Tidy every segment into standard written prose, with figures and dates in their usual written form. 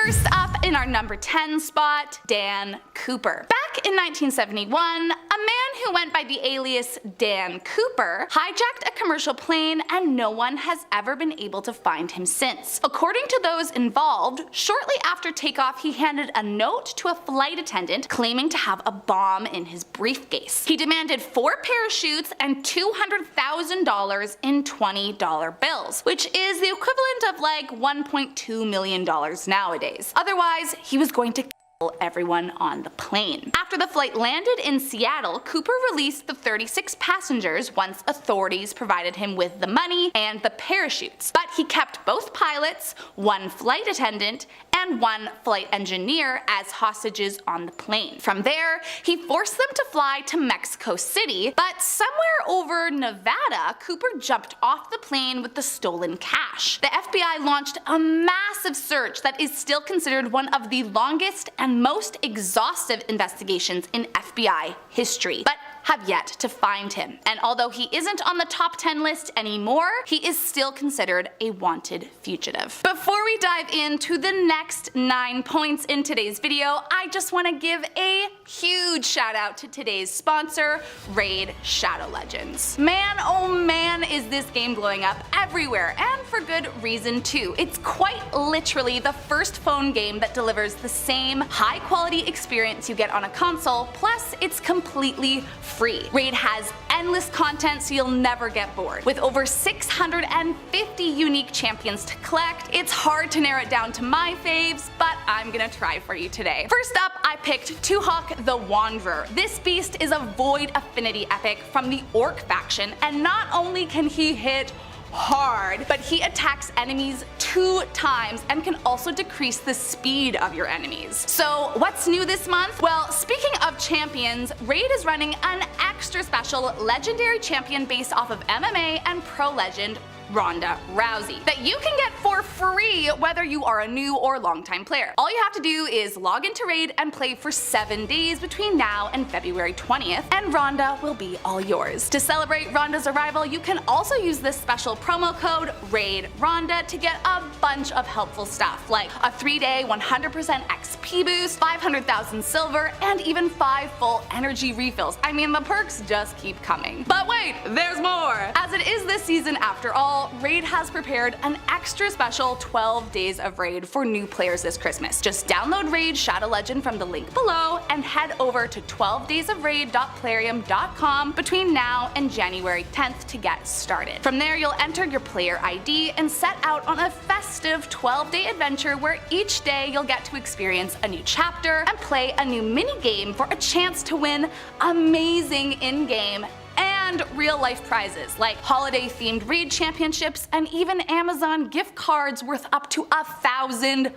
First up in our number 10 spot, Dan Cooper. Back in 1971, a man who went by the alias Dan Cooper hijacked a commercial plane and no one has ever been able to find him since. According to those involved, shortly after takeoff he handed a note to a flight attendant claiming to have a bomb in his briefcase. He demanded 4 parachutes and $200,000 in $20 bills, which is the equivalent of like $1.2 million nowadays. Otherwise, he was going to kill everyone on the plane. After the flight landed in Seattle, Cooper released the 36 passengers once authorities provided him with the money and the parachutes. But he kept both pilots, 1 flight attendant, and 1 flight engineer as hostages on the plane. From there, he forced them to fly to Mexico City, but somewhere over Nevada, Cooper jumped off the plane with the stolen cash. The FBI launched a massive search that is still considered one of the longest and most exhaustive investigations in FBI history, but have yet to find him. And although he isn't on the top 10 list anymore, he is still considered a wanted fugitive. Before we dive into the next 9 points in today's video, I just want to give a huge shout out to today's sponsor, Raid Shadow Legends. Man, oh man, is this game blowing up everywhere, and for good reason too. It's quite literally the first phone game that delivers the same high quality experience you get on a console, plus it's completely free. Raid has endless content so you'll never get bored. With over 650 unique champions to collect, it's hard to narrow it down to my faves, but I'm gonna try for you today. First up, I picked Tuhok the Wanderer. This beast is a void affinity epic from the Orc faction, and not only can he hit hard, but he attacks enemies 2 times and can also decrease the speed of your enemies. So what's new this month? Well, speaking of champions, Raid is running an extra special legendary champion based off of MMA and pro legend Ronda Rousey that you can get for free whether you are a new or longtime player. All you have to do is log into Raid and play for 7 days between now and February 20th, and Ronda will be all yours. To celebrate Ronda's arrival, you can also use this special promo code RAIDRONDA to get a bunch of helpful stuff like a 3-day 100% XP boost, 500,000 silver, and even 5 full energy refills. I mean, the perks just keep coming. But wait, there's more! As it is this season after all, Raid has prepared an extra special 12 days of Raid for new players this Christmas. Just download Raid Shadow Legend from the link below and head over to 12daysofraid.plarium.com between now and January 10th to get started. From there, you'll enter your player ID and set out on a festive 12-day adventure where each day you'll get to experience a new chapter and play a new mini-game for a chance to win amazing in-game and real-life prizes like holiday-themed Raid championships and even Amazon gift cards worth up to $1,000.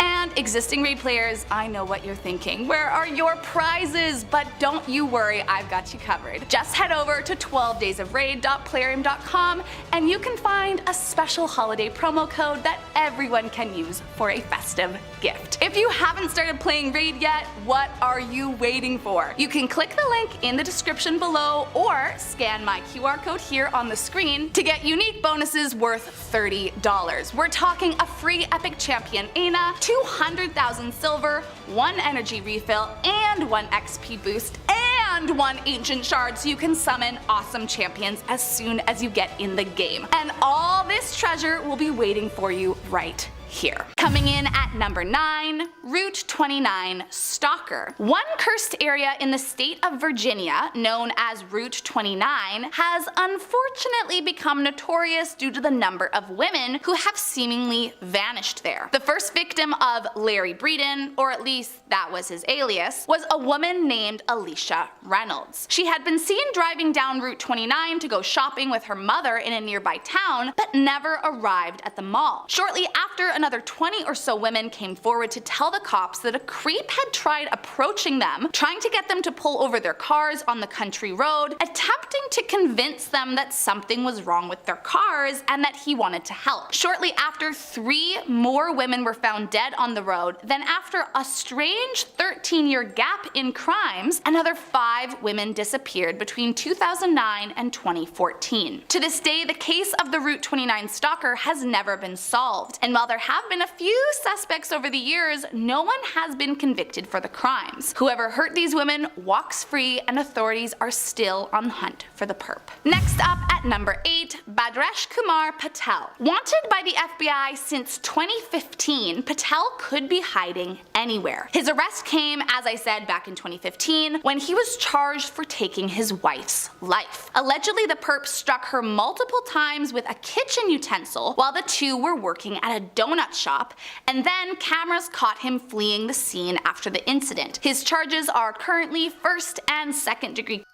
And existing Raid players, I know what you're thinking. Where are your prizes? But don't you worry, I've got you covered. Just head over to 12daysofraid.plarium.com and you can find a special holiday promo code that everyone can use for a festive gift. If you haven't started playing Raid yet, what are you waiting for? You can click the link in the description below or scan my QR code here on the screen to get unique bonuses worth $30. We're talking a free epic champion Ana, 200,000 silver, 1 energy refill, and 1 XP boost, and 1 ancient shard so you can summon awesome champions as soon as you get in the game. And all this treasure will be waiting for you right here. Coming in at number 9, Route 29 Stalker. One cursed area in the state of Virginia, known as Route 29, has unfortunately become notorious due to the number of women who have seemingly vanished there. The first victim of Larry Breeden, or at least that was his alias, was a woman named Alicia Reynolds. She had been seen driving down Route 29 to go shopping with her mother in a nearby town, but never arrived at the mall. Shortly after, another 20 or so women came forward to tell the cops that a creep had tried approaching them, trying to get them to pull over their cars on the country road, attempting to convince them that something was wrong with their cars and that he wanted to help. Shortly after, 3 more women were found dead on the road. Then after a strange 13-year gap in crimes, another 5 women disappeared between 2009 and 2014. To this day, the case of the Route 29 stalker has never been solved, and while there have been a few suspects over the years, no one has been convicted for the crimes. Whoever hurt these women walks free, and authorities are still on the hunt for the perp. Next up at number 8, Bhadresh Kumar Patel. Wanted by the FBI since 2015, Patel could be hiding anywhere. His arrest came, as I said, back in 2015 when he was charged for taking his wife's life. Allegedly, the perp struck her multiple times with a kitchen utensil while the two were working at a donut shop, and then cameras caught him fleeing the scene after the incident. His charges are currently first and second degree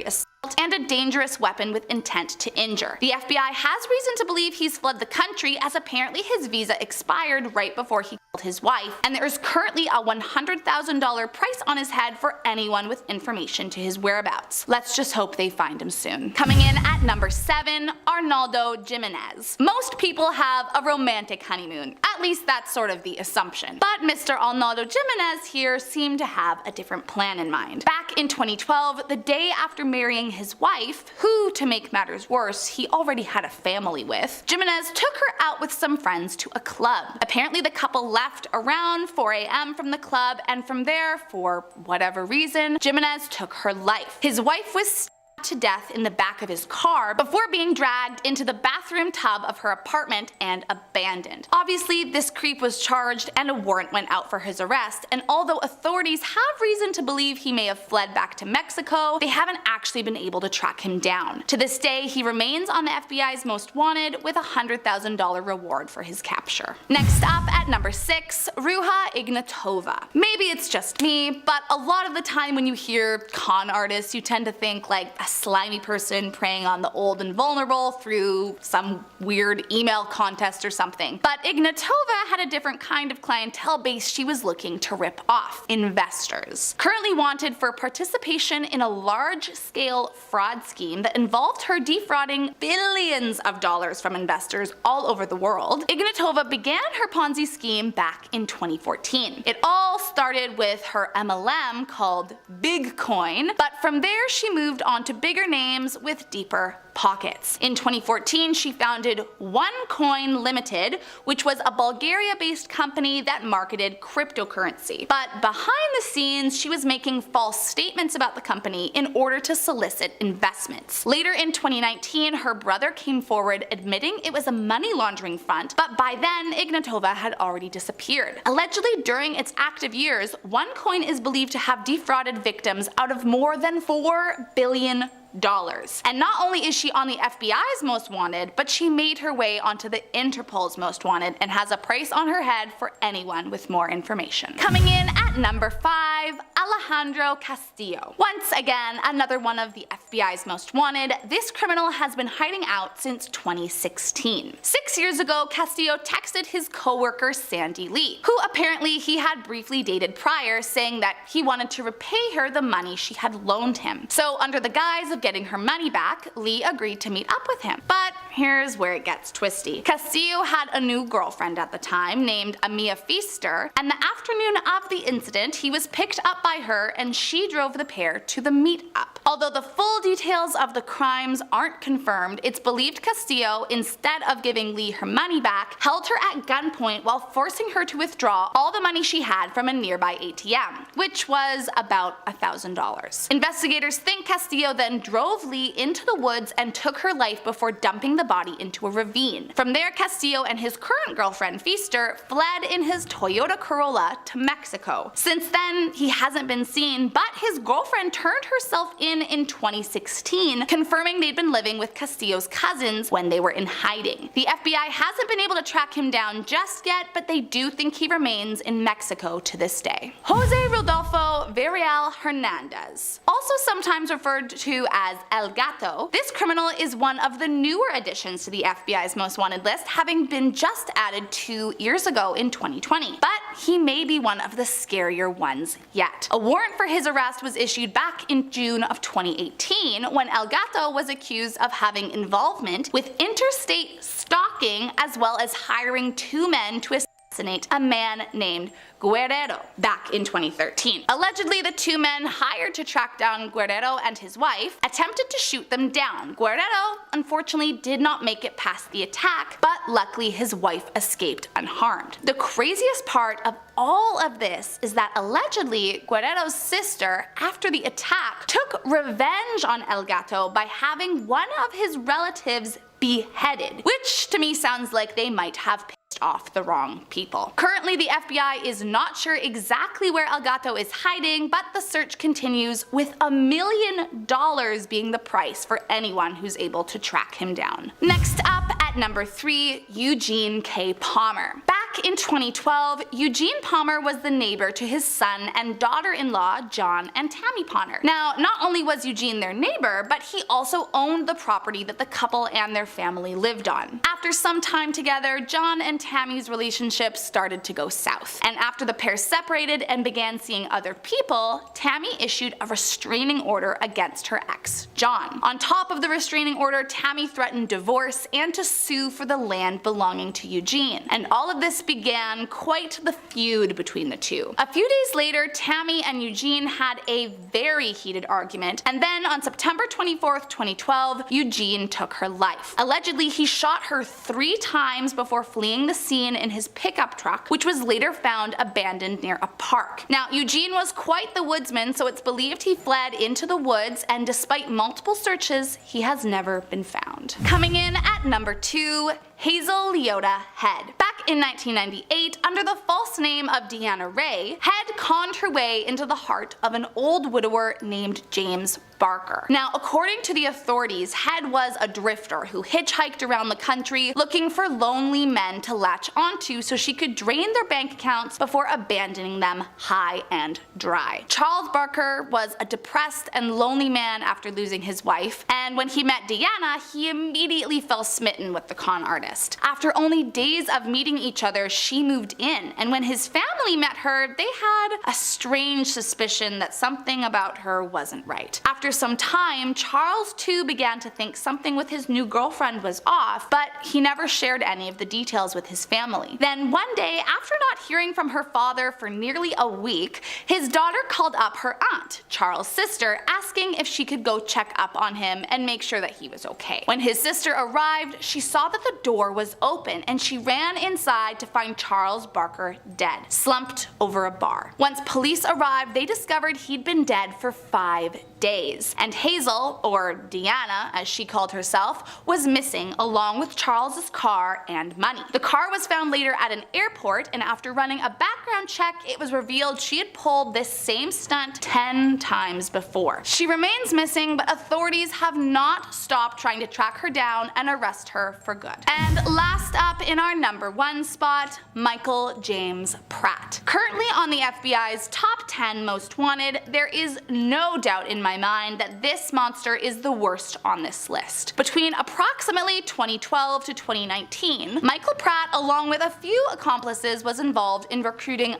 assault and a dangerous weapon with intent to injure. The FBI has reason to believe he's fled the country, as apparently his visa expired right before he killed his wife, and there is currently a $100,000 price on his head for anyone with information to his whereabouts. Let's just hope they find him soon. Coming in at number 7, Arnaldo Jimenez. Most people have a romantic honeymoon. At least that's sort of the assumption. But Mr. Arnaldo Jimenez here seemed to have a different plan in mind. Back in 2012, the day after marrying his wife, who, to make matters worse, he already had a family with, Jimenez took her out with some friends to a club. Apparently the couple left around 4 a.m. from the club, and from there, for whatever reason, Jimenez took her life. His wife was stabbed to death in the back of his car before being dragged into the bathroom tub of her apartment and abandoned. Obviously, this creep was charged and a warrant went out for his arrest, and although authorities have reason to believe he may have fled back to Mexico, they haven't actually been able to track him down. To this day, he remains on the FBI's most wanted with a $100,000 reward for his capture. Next up at number 6, Ruja Ignatova. Maybe it's just me, but a lot of the time when you hear con artists, you tend to think like a slimy person preying on the old and vulnerable through some weird email contest or something. But Ignatova had a different kind of clientele base she was looking to rip off: investors. Currently wanted for participation in a large-scale fraud scheme that involved her defrauding billions of dollars from investors all over the world, Ignatova began her Ponzi scheme back in 2014. It all started with her MLM called Bitcoin, but from there she moved on to bigger names with deeper pockets. In 2014, she founded OneCoin Limited, which was a Bulgaria-based company that marketed cryptocurrency. But behind the scenes, she was making false statements about the company in order to solicit investments. Later in 2019, her brother came forward admitting it was a money laundering front, but by then, Ignatova had already disappeared. Allegedly, during its active years, OneCoin is believed to have defrauded victims out of more than $4 billion. And not only is she on the FBI's most wanted, but she made her way onto the Interpol's most wanted and has a price on her head for anyone with more information. Coming in at number 5, Alejandro Castillo. Once again, another one of the FBI's most wanted. This criminal has been hiding out since 2016. 6 years ago, Castillo texted his co-worker Sandy Lee, who apparently he had briefly dated prior, saying that he wanted to repay her the money she had loaned him. So under the guise of getting her money back, Lee agreed to meet up with him. But here's where it gets twisty. Castillo had a new girlfriend at the time named Amia Feaster, and the afternoon of the incident, he was picked up by her and she drove the pair to the meet-up. Although the full details of the crimes aren't confirmed, it's believed Castillo, instead of giving Lee her money back, held her at gunpoint while forcing her to withdraw all the money she had from a nearby ATM, which was about $1,000. Investigators think Castillo then drove Lee into the woods and took her life before dumping the body into a ravine. From there, Castillo and his current girlfriend Feaster fled in his Toyota Corolla to Mexico. Since then, he hasn't been seen, but his girlfriend turned herself in 2016, confirming they'd been living with Castillo's cousins when they were in hiding. The FBI hasn't been able to track him down just yet, but they do think he remains in Mexico to this day. Jose Rodolfo Variel Hernandez, also sometimes referred to as El Gato, this criminal is one of the newer additions to the FBI's most wanted list, having been just added 2 years ago in 2020. But he may be one of the scarier ones yet. A warrant for his arrest was issued back in June of 2018 when El Gato was accused of having involvement with interstate stalking, as well as hiring 2 men to assassinate a man named Guerrero back in 2013. Allegedly, the two men hired to track down Guerrero and his wife attempted to shoot them down. Guerrero unfortunately did not make it past the attack, but luckily his wife escaped unharmed. The craziest part of all of this is that allegedly Guerrero's sister, after the attack, took revenge on El Gato by having one of his relatives beheaded, which to me sounds like they might have pissed off the wrong people. Currently, the FBI is not sure exactly where El Gato is hiding, but the search continues, with $1 million being the price for anyone who's able to track him down. Next up at number 3, Eugene K. Palmer. Back in 2012, Eugene Palmer was the neighbor to his son and daughter-in-law John and Tammy Palmer. Now, not only was Eugene their neighbor, but he also owned the property that the couple and their family lived on. After some time together, John and Tammy's relationship started to go south, and after the pair separated and began seeing other people, Tammy issued a restraining order against her ex, John. On top of the restraining order, Tammy threatened divorce and to sue for the land belonging to Eugene, and all of this began quite the feud between the two. A few days later, Tammy and Eugene had a very heated argument, and then on September 24th, 2012, Eugene took her life. Allegedly, he shot her 3 times before fleeing the scene in his pickup truck, which was later found abandoned near a park. Now, Eugene was quite the woodsman, so it's believed he fled into the woods, and despite multiple searches, he has never been found. Coming in at number 2, Hazel Leota Head. Back in 1998, under the false name of Deanna Ray, Head conned her way into the heart of an old widower named James Barker. Now, according to the authorities, Head was a drifter who hitchhiked around the country looking for lonely men to latch onto so she could drain their bank accounts before abandoning them high and dry. Charles Barker was a depressed and lonely man after losing his wife, and when he met Deanna, he immediately fell smitten with the con artist. After only days of meeting each other, she moved in, and when his family met her, they had a strange suspicion that something about her wasn't right. After some time, Charles too began to think something with his new girlfriend was off, but he never shared any of the details with his family. Then one day, after not hearing from her father for nearly a week, his daughter called up her aunt, Charles' sister, asking if she could go check up on him and make sure that he was okay. When his sister arrived, she saw that the door was open, and she ran inside to find Charles Barker dead, slumped over a bar. Once police arrived, they discovered he'd been dead for 5 days, and Hazel, or Deanna as she called herself, was missing along with Charles's car and money. The car was found later at an airport, and after running a background check, it was revealed she had pulled this same stunt 10 times before. She remains missing, but authorities have not stopped trying to track her down and arrest her for good. And last up in our number 1 spot, Michael James Pratt. Currently on the FBI's top 10 most wanted, there is no doubt in my mind that this monster is the worst on this list. Between approximately 2012 to 2019, Michael Pratt, along with a few accomplices, was involved in recruiting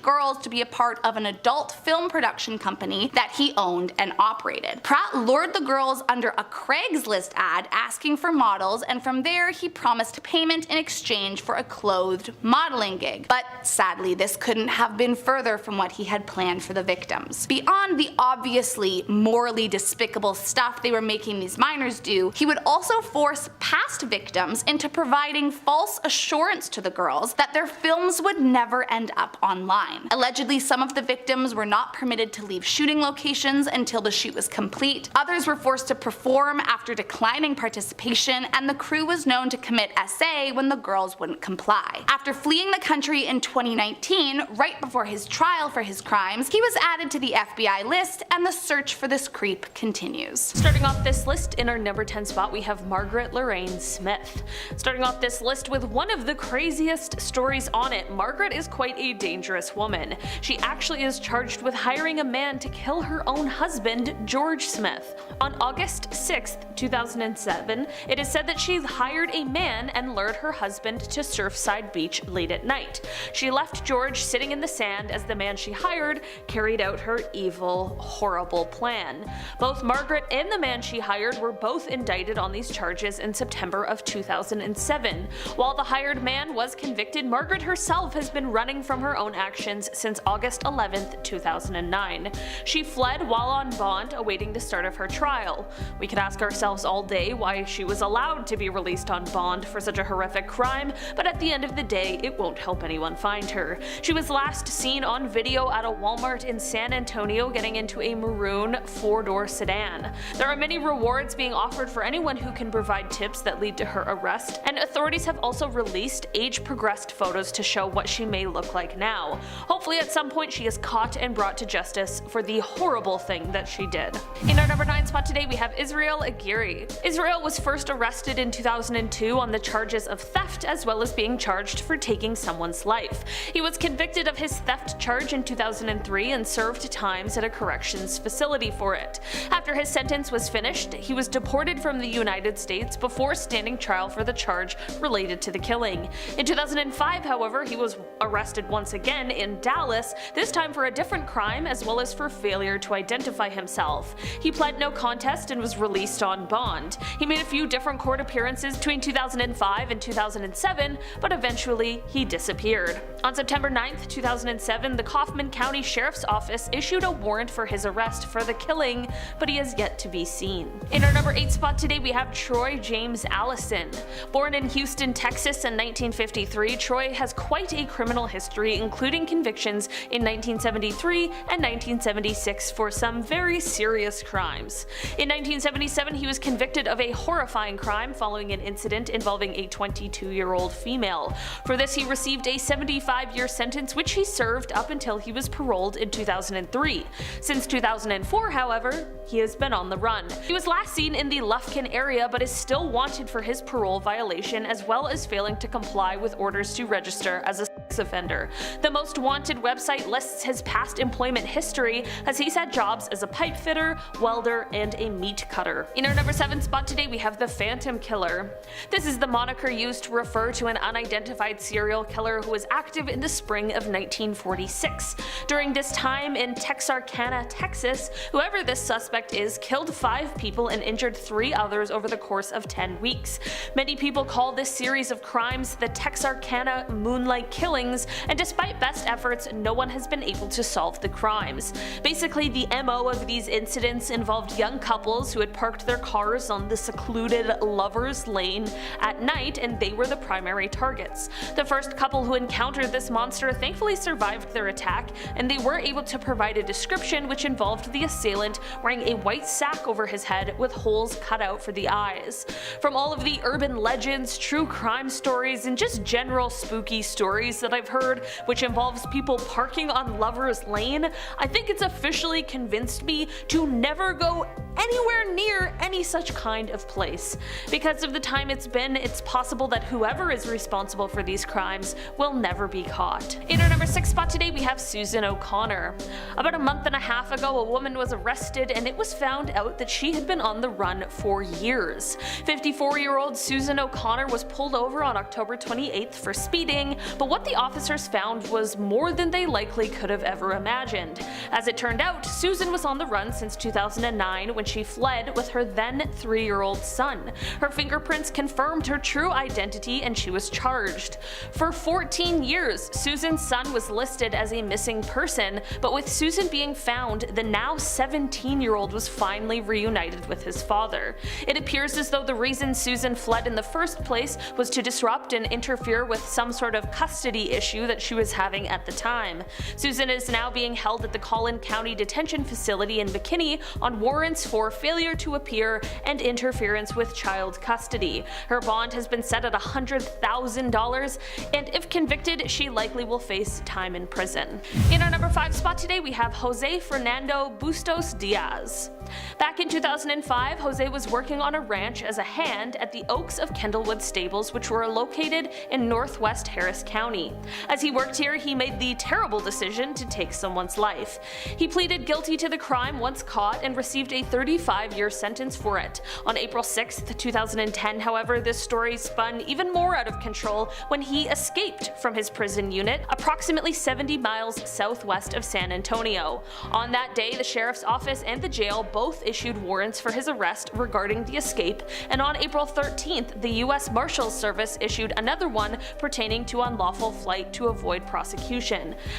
girls to be a part of an adult film production company that he owned and operated. Pratt lured the girls under a Craigslist ad asking for models, and from there he promised payment in exchange for a clothed modeling gig. But sadly, this couldn't have been further from what he had planned for the victims. Beyond the obviously morally despicable stuff they were making these minors do, he would also force past victims into providing false assurance to the girls that their films would never end up online. Allegedly, some of the victims were not permitted to leave shooting locations until the shoot was complete. Others were forced to perform after declining participation, and the crew was known to commit SA when the girls wouldn't comply. After fleeing the country in 2019, right before his trial for his crimes, he was added to the FBI list, and the search for this creep continues. Starting off this list, in our number 10 spot, we have Margaret Lorraine Smith. Starting off this list with one of the craziest stories on it, Margaret is quite a dangerous this woman. She actually is charged with hiring a man to kill her own husband, George Smith. On August 6, 2007, it is said that she hired a man and lured her husband to Surfside Beach late at night. She left George sitting in the sand as the man she hired carried out her evil, horrible plan. Both Margaret and the man she hired were both indicted on these charges in September of 2007. While the hired man was convicted, Margaret herself has been running from her own actions since August 11, 2009. She fled while on bond awaiting the start of her trial. We could ask ourselves all day why she was allowed to be released on bond for such a horrific crime, but at the end of the day, it won't help anyone find her. She was last seen on video at a Walmart in San Antonio getting into a maroon four-door sedan. There are many rewards being offered for anyone who can provide tips that lead to her arrest, and authorities have also released age-progressed photos to show what she may look like now. Hopefully at some point she is caught and brought to justice for the horrible thing that she did. In our number 9 spot today we have Uriel Aguilar. Uriel was first arrested in 2002 on the charges of theft as well as being charged for taking someone's life. He was convicted of his theft charge in 2003 and served times at a corrections facility for it. After his sentence was finished, he was deported from the United States before standing trial for the charge related to the killing. In 2005, however, he was arrested once again in Dallas, this time for a different crime as well as for failure to identify himself. He pled no contest and was released on bond. He made a few different court appearances between 2005 and 2007, but eventually he disappeared. On September 9, 2007, the Kaufman County Sheriff's Office issued a warrant for his arrest for the killing, but he is yet to be seen. In our number 8 spot today we have Troy James Allison. Born in Houston, Texas in 1953, Troy has quite a criminal history, including convictions in 1973 and 1976 for some very serious crimes. In 1977, he was convicted of a horrifying crime following an incident involving a 22-year-old female. For this, he received a 75-year sentence, which he served up until he was paroled in 2003. Since 2004, however, he has been on the run. He was last seen in the Lufkin area, but is still wanted for his parole violation as well as failing to comply with orders to register as a sex offender. The Most Wanted website lists his past employment history, as he's had jobs as a pipe fitter, welder, and a meat cutter. In our number 7 spot today we have the Phantom Killer. This is the moniker used to refer to an unidentified serial killer who was active in the spring of 1946. During this time in Texarkana, Texas, whoever this suspect is killed 5 people and injured 3 others over the course of 10 weeks. Many people call this series of crimes the Texarkana Moonlight Killings, and despite best efforts, no one has been able to solve the crimes. Basically, the MO of these incidents involved young couples who had parked their cars on the secluded Lover's Lane at night, and they were the primary targets. The first couple who encountered this monster thankfully survived their attack, and they were able to provide a description which involved the assailant wearing a white sack over his head with holes cut out for the eyes. From all of the urban legends, true crime stories, and just general spooky stories that I've heard, which involves people parking on Lover's Lane, I think it's officially convinced me to never go anywhere near any such kind of place. Because of the time it's been, it's possible that whoever is responsible for these crimes will never be caught. In our number 6 spot today we have Susan O'Connor. About a month and a half ago, a woman was arrested and it was found out that she had been on the run for years. 54-year-old Susan O'Connor was pulled over on October 28th for speeding, but what the officers found was more than they likely could have ever imagined. As it turned out, Susan was on the run since 2009 when she fled with her then 3-year-old son. Her fingerprints confirmed her true identity and she was charged. For 14 years, Susan's son was listed as a missing person, but with Susan being found, the now 17-year-old was finally reunited with his father. It appears as though the reason Susan fled in the first place was to disrupt and interfere with some sort of custody issue that she was having at the time. Susan is now being held at the Collin County Detention Facility in McKinney on warrants for failure to appear and interference with child custody. Her bond has been set at $100,000, and if convicted, she likely will face time in prison. In our number 5 spot today, we have Jose Fernando Bustos-Diaz. Back in 2005, Jose was working on a ranch as a hand at the Oaks of Kendallwood stables, which were located in northwest Harris County. As he worked here, he he made the terrible decision to take someone's life. He pleaded guilty to the crime once caught and received a 35-year sentence for it. On April 6, 2010, however, this story spun even more out of control when he escaped from his prison unit approximately 70 miles southwest of San Antonio. On that day, the sheriff's office and the jail both issued warrants for his arrest regarding the escape, and on April 13th, the U.S. Marshals Service issued another one pertaining to unlawful flight to avoid prosecution.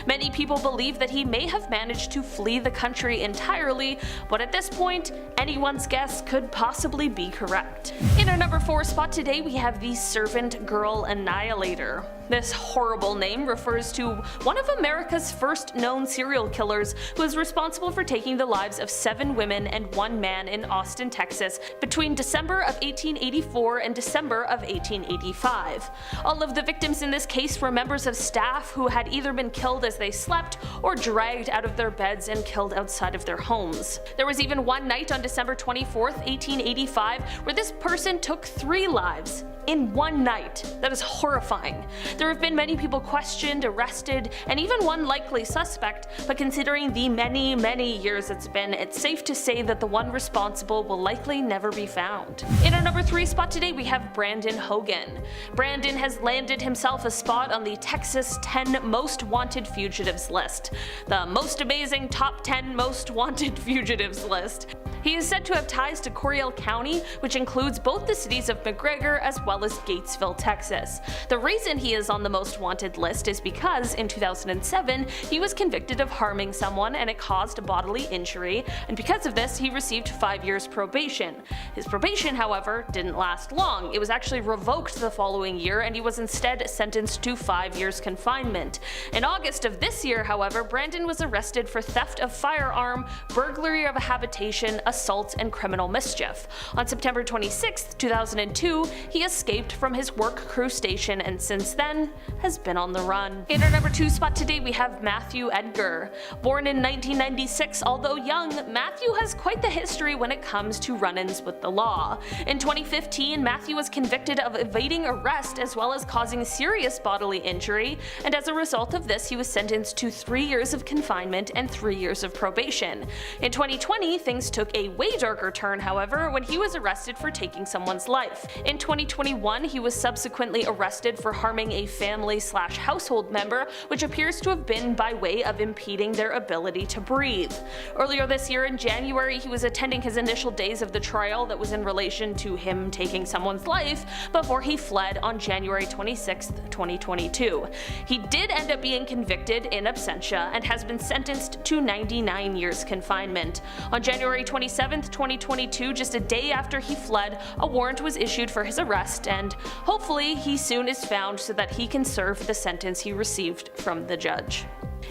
Many people believe that he may have managed to flee the country entirely, but at this point, anyone's guess could possibly be correct. In our number 4 spot today, we have the Servant Girl Annihilator. This horrible name refers to one of America's first known serial killers who was responsible for taking the lives of 7 women and 1 man in Austin, Texas between December of 1884 and December of 1885. All of the victims in this case were members of staff who had either been killed as they slept or dragged out of their beds and killed outside of their homes. There was even one night on December 24th, 1885 where this person took 3 lives in one night. That is horrifying. There have been many people questioned, arrested, and even one likely suspect, but considering the many years it's been, it's safe to say that the one responsible will likely never be found. In our number 3 spot today, we have Brandon Hogan. Brandon has landed himself a spot on the Texas 10 Most Wanted Fugitives list, the most amazing top 10 most wanted fugitives list. He is said to have ties to Coryell County, which includes both the cities of McGregor as well as Gatesville, Texas. The reason he is on the most wanted list is because in 2007 he was convicted of harming someone and it caused bodily injury, and because of this he received 5 years probation. His probation, however, didn't last long. It was actually revoked the following year and he was instead sentenced to 5 years confinement. In August of this year, however, Brandon was arrested for theft of firearm, burglary of a habitation, assault, and criminal mischief. On September 26, 2002, he escaped from his work crew station and since then has been on the run. In our number 2 spot today, we have Matthew Edgar. Born in 1996, although young, Matthew has quite the history when it comes to run-ins with the law. In 2015, Matthew was convicted of evading arrest as well as causing serious bodily injury, and as a result of this, he was sentenced to 3 years of confinement and 3 years of probation. In 2020, things took a way darker turn, however, when he was arrested for taking someone's life. In 2021, he was subsequently arrested for harming a family/household member, which appears to have been by way of impeding their ability to breathe. Earlier this year in January, he was attending his initial days of the trial that was in relation to him taking someone's life before he fled on January 26, 2022. He did end up being convicted in absentia and has been sentenced to 99 years confinement. On January 27, 2022, just a day after he fled, a warrant was issued for his arrest, and hopefully he soon is found so that he can serve the sentence he received from the judge.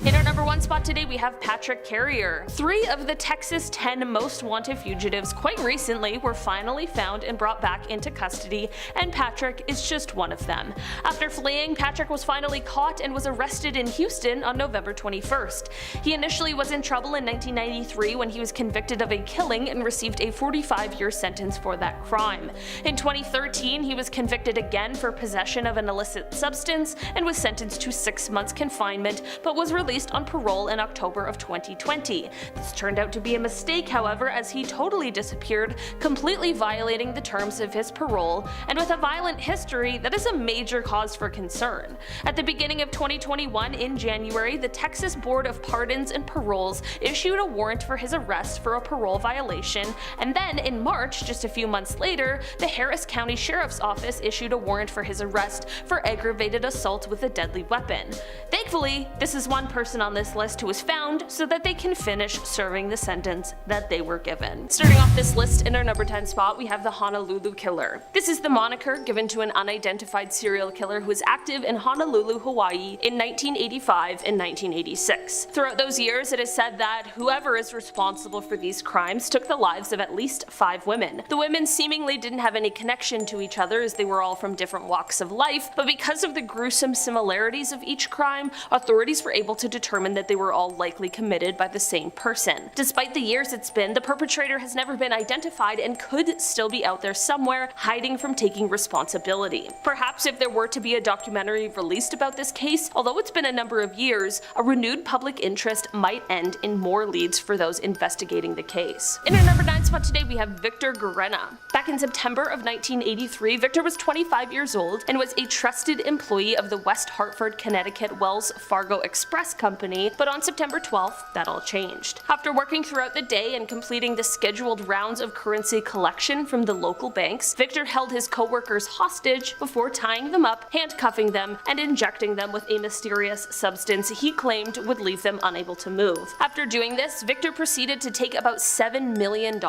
In our number 1 spot today, we have Patrick Carrier. 3 of the Texas 10 most wanted fugitives quite recently were finally found and brought back into custody, and Patrick is just one of them. After fleeing, Patrick was finally caught and was arrested in Houston on November 21st. He initially was in trouble in 1993 when he was convicted of a killing and received a 45-year sentence for that crime. In 2013, he was convicted again for possession of an illicit substance and was sentenced to 6 months confinement, but was released on parole in October of 2020. This turned out to be a mistake, however, as he totally disappeared, completely violating the terms of his parole, and with a violent history, that is a major cause for concern. At the beginning of 2021, in January, the Texas Board of Pardons and Paroles issued a warrant for his arrest for a parole violation, and then in March, just a few months later, the Harris County Sheriff's Office issued a warrant for his arrest for aggravated assault with a deadly weapon. Thankfully, this is one person on this list who was found so that they can finish serving the sentence that they were given. Starting off this list, in our number 10 spot, we have the Honolulu Killer. This is the moniker given to an unidentified serial killer who was active in Honolulu, Hawaii in 1985 and 1986. Throughout those years, it is said that whoever is responsible for these crimes took the lives of at least 5 women. The women seemingly didn't have any connection to each other as they were all from different walks of life, but because of the gruesome similarities of each crime, authorities were able to determine that they were all likely committed by the same person. Despite the years it's been, the perpetrator has never been identified and could still be out there somewhere, hiding from taking responsibility. Perhaps if there were to be a documentary released about this case, although it's been a number of years, a renewed public interest might end in more leads for those investigating the case. In our number 9 spot today, we have Victor Gerena. Back in September of 1983, Victor was 25 years old and was a trusted employee of the West Hartford, Connecticut Wells Fargo Express Company, but on September 12th, that all changed. After working throughout the day and completing the scheduled rounds of currency collection from the local banks, Victor held his co-workers hostage before tying them up, handcuffing them, and injecting them with a mysterious substance he claimed would leave them unable to move. After doing this, Victor proceeded to take about $7 million,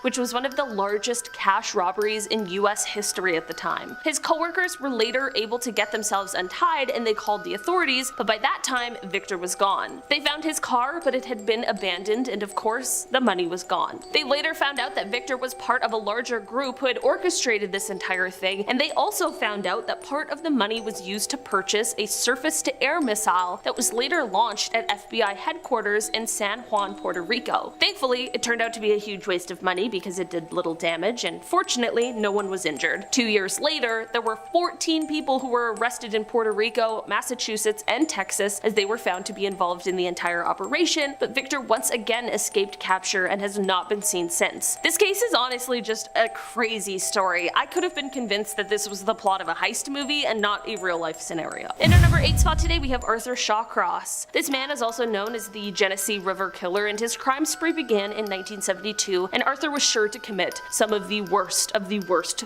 which was one of the largest cash robberies in US history at the time. His co-workers were later able to get themselves untied and they called the authorities, but by that time, Victor was gone. They found his car, but it had been abandoned, and of course, the money was gone. They later found out that Victor was part of a larger group who had orchestrated this entire thing, and they also found out that part of the money was used to purchase a surface-to-air missile that was later launched at FBI headquarters in San Juan, Puerto Rico. Thankfully, it turned out to be a huge waste of money because it did little damage, and fortunately, no one was injured. 2 years later, there were 14 people who were arrested in Puerto Rico, Massachusetts, and Texas as they were found to be involved in the entire operation, but Victor once again escaped capture and has not been seen since. This case is honestly just a crazy story. I could have been convinced that this was the plot of a heist movie and not a real-life scenario. In our number 8 spot today, we have Arthur Shawcross. This man is also known as the Genesee River Killer, and his crime spree began in 1972, and Arthur was sure to commit some of the worst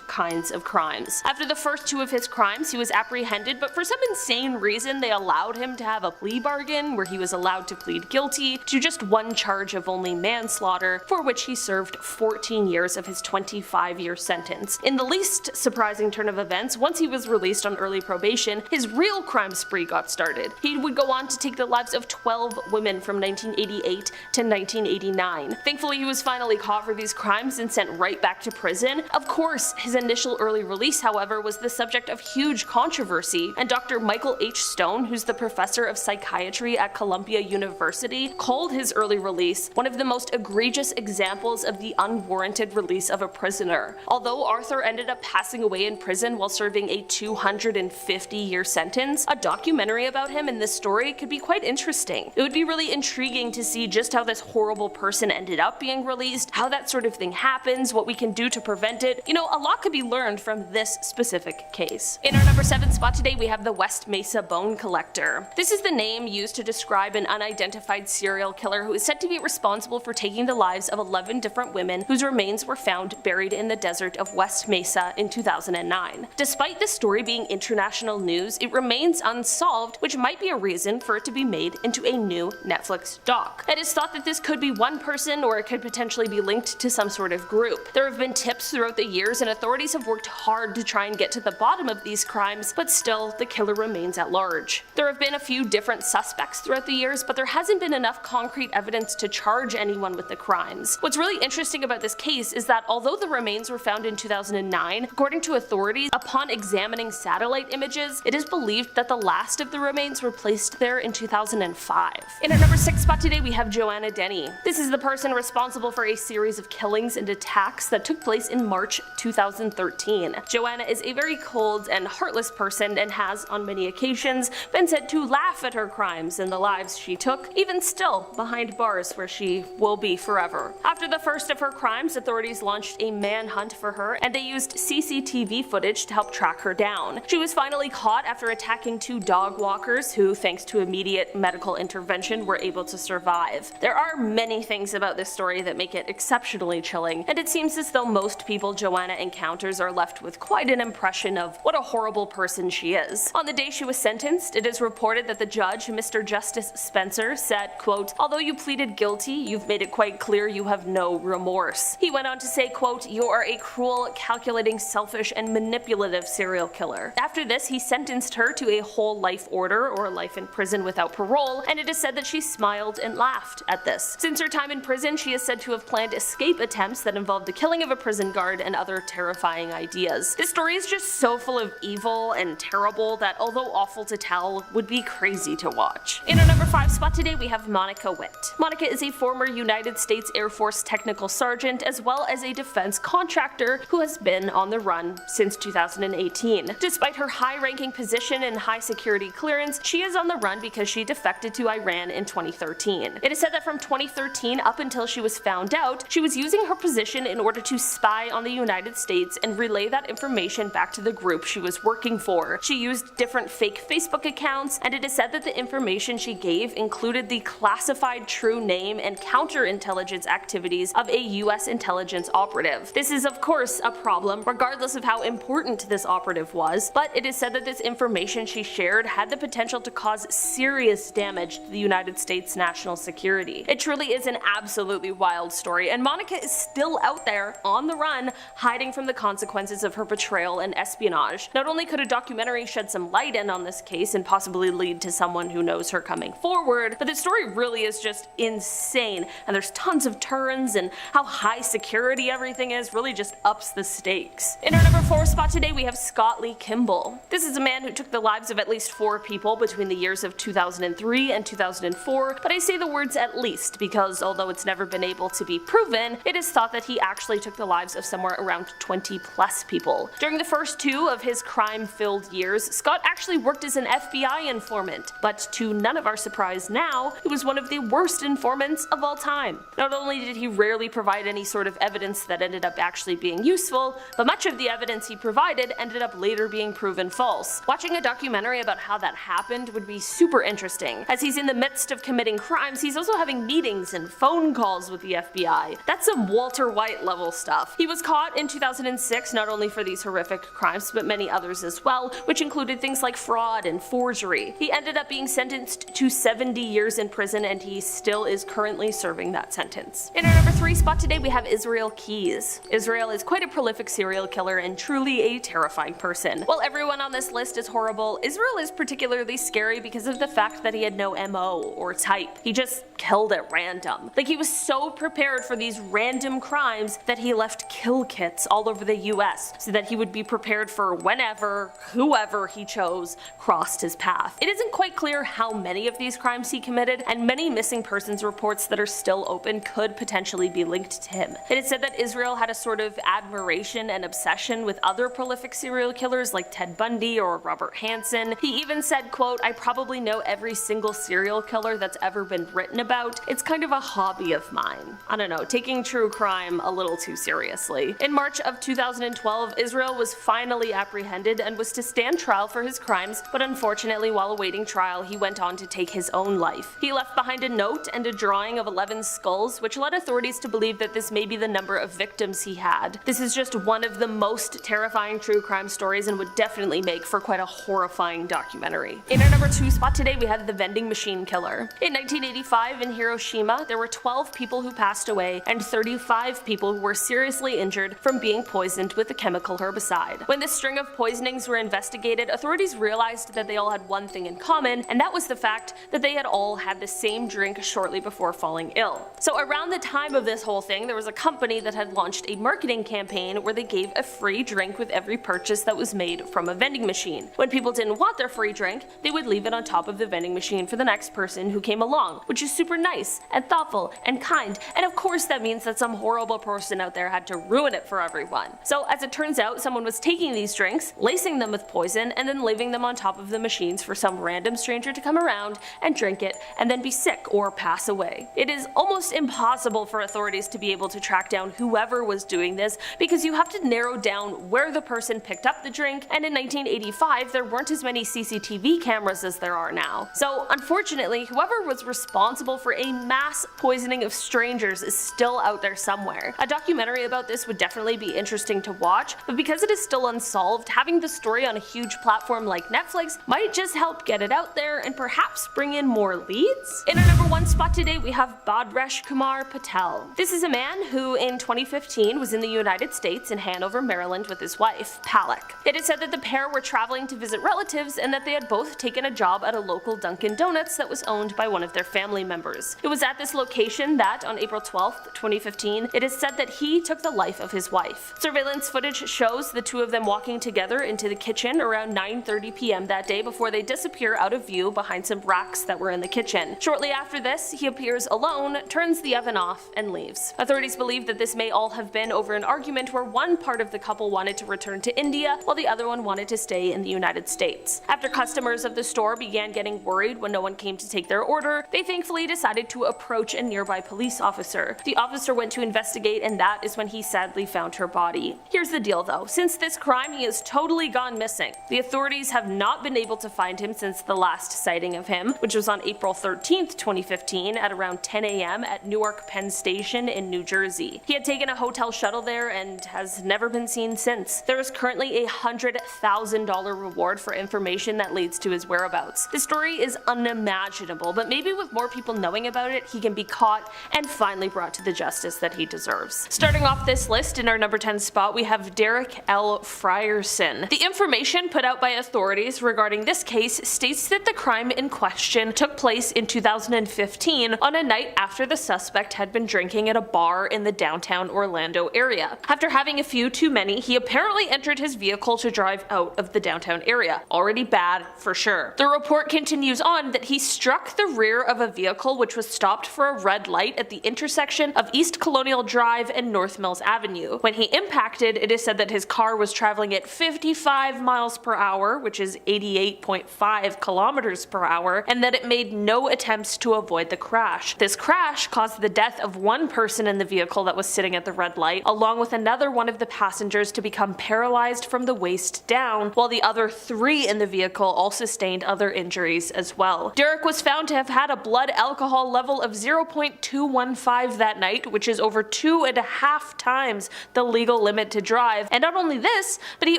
kinds of crimes. After the first 2 of his crimes, he was apprehended, but for some insane reason they allowed him to have a plea bargain where he was allowed to plead guilty to just 1 charge of only manslaughter, for which he served 14 years of his 25-year sentence. In the least surprising turn of events, once he was released on early probation, his real crime spree got started. He would go on to take the lives of 12 women from 1988 to 1989. Thankfully, he was finally caught for these crimes and sent right back to prison. Of course, his initial early release, however, was the subject of huge controversy, and Dr. Michael H. Stone, who's the professor of psychiatry at Columbia University, called his early release one of the most egregious examples of the unwarranted release of a prisoner. Although Arthur ended up passing away in prison while serving a 250-year sentence, a documentary about him in this story could be quite interesting. It would be really intriguing to see just how this horrible person ended up being released, how that sort of thing happens, what we can do to prevent it. You know, a lot could be learned from this specific case. In our number 7 spot today, we have the West Mesa Bone Collector. This is the name used to describe an unidentified serial killer who is said to be responsible for taking the lives of 11 different women whose remains were found buried in the desert of West Mesa in 2009. Despite this story being international news, it remains unsolved, which might be a reason for it to be made into a new Netflix doc. It is thought that this could be one person, or it could potentially be linked to some sort of group. There have been tips throughout the years, and authorities have worked hard to try and get to the bottom of these crimes, but still, the killer remains at large. There have been a few different suspects throughout the years, but there hasn't been enough concrete evidence to charge anyone with the crimes. What's really interesting about this case is that although the remains were found in 2009, according to authorities, upon examining satellite images, it is believed that the last of the remains were placed there in 2005. In our number 6 spot today, we have Joanna Dennehy. This is the person responsible for a series of killings and attacks that took place in March 2013. Joanna is a very cold and heartless person and has, on many occasions, been said to laugh at her crimes and the lives she took, even still behind bars where she will be forever. After the first of her crimes, authorities launched a manhunt for her, and they used CCTV footage to help track her down. She was finally caught after attacking 2 dog walkers who, thanks to immediate medical intervention, were able to survive. There are many things about this story that make it exceptionally chilling, and it seems as though most people Joanna encounters are left with quite an impression of what a horrible person she is. On the day she was sentenced, it is reported that the judge, Mr. Justice Spencer, said, quote, "Although you pleaded guilty, you've made it quite clear you have no remorse." He went on to say, quote, "You are a cruel, calculating, selfish, and manipulative serial killer." After this, he sentenced her to a whole life order, or life in prison without parole, and it is said that she smiled and laughed at this. Since her time in prison, she is said to have planned escape attempts that involved the killing of a prison guard and other terrifying ideas. This story is just so full of evil and terrible that, although awful to tell, would would be crazy to watch. In our number 5 spot today, we have Monica Witt. Monica is a former United States Air Force technical sergeant as well as a defense contractor who has been on the run since 2018. Despite her high-ranking position and high security clearance, she is on the run because she defected to Iran in 2013. It is said that from 2013 up until she was found out, she was using her position in order to spy on the United States and relay that information back to the group she was working for. She used different fake Facebook accounts, and it is said that the information she gave included the classified true name and counterintelligence activities of a US intelligence operative. This is of course a problem regardless of how important this operative was, but it is said that this information she shared had the potential to cause serious damage to the United States national security. It truly is an absolutely wild story, and Monica is still out there on the run, hiding from the consequences of her betrayal and espionage. Not only could a documentary shed some light in on this case and possibly lead to someone who knows her coming forward, but the story really is just insane, and there's tons of turns, and how high security everything is really just ups the stakes. In our number 4 spot today, we have Scott Lee Kimball. This is a man who took the lives of at least 4 people between the years of 2003 and 2004, but I say the words at least because although it's never been able to be proven, it is thought that he actually took the lives of somewhere around 20 plus people. During the first 2 of his crime-filled years, Scott actually worked as an FBI informant, but to none of our surprise now, he was one of the worst informants of all time. Not only did he rarely provide any sort of evidence that ended up actually being useful, but much of the evidence he provided ended up later being proven false. Watching a documentary about how that happened would be super interesting. As he's in the midst of committing crimes, he's also having meetings and phone calls with the FBI. That's some Walter White level stuff. He was caught in 2006 not only for these horrific crimes, but many others as well, which included things like fraud and forgery. He ended up being sentenced to 70 years in prison, and he still is currently serving that sentence. In our number 3 spot today, we have Israel Keyes. Israel is quite a prolific serial killer and truly a terrifying person. While everyone on this list is horrible, Israel is particularly scary because of the fact that he had no MO or type. He just killed at random. Like, he was so prepared for these random crimes that he left kill kits all over the US so that he would be prepared for whenever, whoever he chose crossed his path. It isn't quite clear how many of these crimes he committed, and many missing persons reports that are still open could potentially be linked to him. It is said that Israel had a sort of admiration and obsession with other prolific serial killers like Ted Bundy or Robert Hansen. He even said, quote, "I probably know every single serial killer that's ever been written about. It's kind of a hobby of mine." I don't know, taking true crime a little too seriously. In March of 2012, Israel was finally apprehended and was to stand trial for his crimes, but unfortunately while awaiting trial he went on to take his own life. He left behind a note and a drawing of 11 skulls, which led authorities to believe that this may be the number of victims he had. This is just one of the most terrifying true crime stories and would definitely make for quite a horrifying documentary. In our number 2 spot today, we had the vending machine killer. In 1985 in Hiroshima, there were 12 people who passed away and 35 people who were seriously injured from being poisoned with a chemical herbicide. When this string of poisonings were investigated, authorities realized that they all had one thing in common, and that was the fact that they had all had the same drink shortly before falling ill. So around the time of this whole thing, there was a company that had launched a marketing campaign where they gave a free drink with every purchase that was made from a vending machine. When people didn't want their free drink, they would leave it on top of the vending machine for the next person who came along, which is super nice and thoughtful and kind, and of course that means that some horrible person out there had to ruin it for everyone. So as it turns out, someone was taking these drinks, lacing them with poison, and then leaving them on top of the machines for some random stranger to come around and drink it and then be sick or pass away. It is almost impossible for authorities to be able to track down whoever was doing this because you have to narrow down where the person picked up the drink, and in 1985 there weren't as many CCTV cameras as there are now. So unfortunately, whoever was responsible for a mass poisoning of strangers is still out there somewhere. A documentary about this would definitely be interesting to watch, but because it is still unsolved, having the story on a huge platform like Netflix might just help get it out there and perhaps bring in more leads. In our number 1 spot today, we have Bhadresh Kumar Patel. This is a man who in 2015 was in the United States in Hanover, Maryland with his wife, Palak. It is said that the pair were traveling to visit relatives and that they had both taken a job at a local Dunkin' Donuts that was owned by one of their family members. It was at this location that, on April 12th, 2015, it is said that he took the life of his wife. Surveillance footage shows the two of them walking together into the kitchen around 9:30 p.m. that day before they disappear out of view behind some racks that were in the kitchen. Shortly after this, he appears alone, turns the oven off, and leaves. Authorities believe that this may all have been over an argument where one part of the couple wanted to return to India while the other one wanted to stay in the United States. After customers of the store began getting worried when no one came to take their order, they thankfully decided to approach a nearby police officer. The officer went to investigate, and that is when he sadly found her body. Here's the deal though, since this crime he has totally gone missing. The authorities have not been able to find him since the last sighting of him, which was on April 13th, 2015 at around 10 a.m. at Newark Penn Station in New Jersey. He had taken a hotel shuttle there and has never been seen since. There is currently a $100,000 reward for information that leads to his whereabouts. This story is unimaginable, but maybe with more people knowing about it, he can be caught and finally brought to the justice that he deserves. Starting off this list, in our number 10 spot, we have Derrick L. Frierson. The information put out by authorities regarding this case states that the crime in question took place in 2015 on a night after the suspect had been drinking at a bar in the downtown Orlando area. After having a few too many, he apparently entered his vehicle to drive out of the downtown area. Already bad for sure. The report continues on that he struck the rear of a vehicle which was stopped for a red light at the intersection of East Colonial Drive and North Mills Avenue. When he impacted, it is said that his car was traveling at 55 miles per hour, which is 88.5 kilometers per hour, and that it made no attempts to avoid the crash. This crash caused the death of one person in the vehicle that was sitting at the red light, along with another one of the passengers to become paralyzed from the waist down, while the other 3 in the vehicle all sustained other injuries as well. Derrick was found to have had a blood alcohol level of 0.215 that night, which is over 2.5 times the legal limit to drive. And not only this, but he